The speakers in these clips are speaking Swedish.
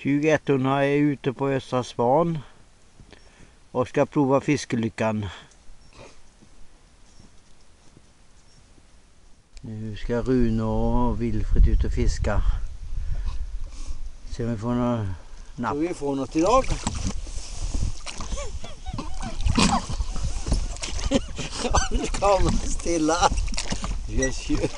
21:00 är ute på Östra Svan och ska prova fiskelyckan. Nu ska Rune och Wilfred ut och fiska. Se om vi får något napp. Så vi får något idag. Nu kommer stilla. Yes, yes.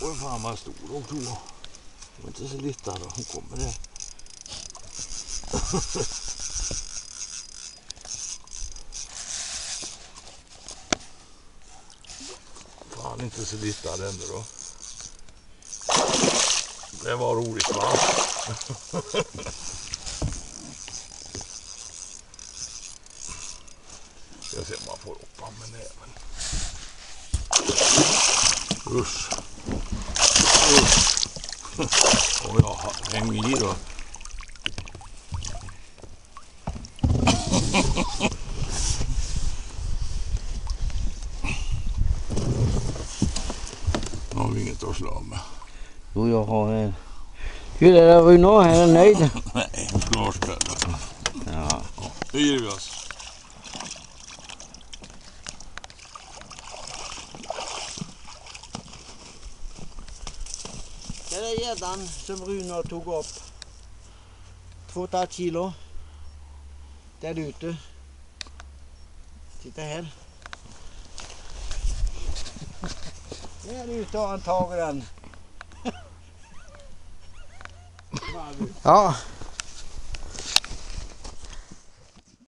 Oj fan vad stor hon tog. Hon är inte så liten då. Hon kommer där. Fan inte så liten ändå då. Det var roligt va? Jag ser om man får upp han med näven. Usch. Och jag hänger i då. Nu har vi inget att slå med. Jo, jag har en. Hur är det Rune? Är du nöjd? Nej, hon skulle vara spännande. Ja. Nu ger vi oss. Det är gäddan som Rune tog upp. 2,5 kilo. Där ute. Titta här. Där ute har han tagit den. Ja.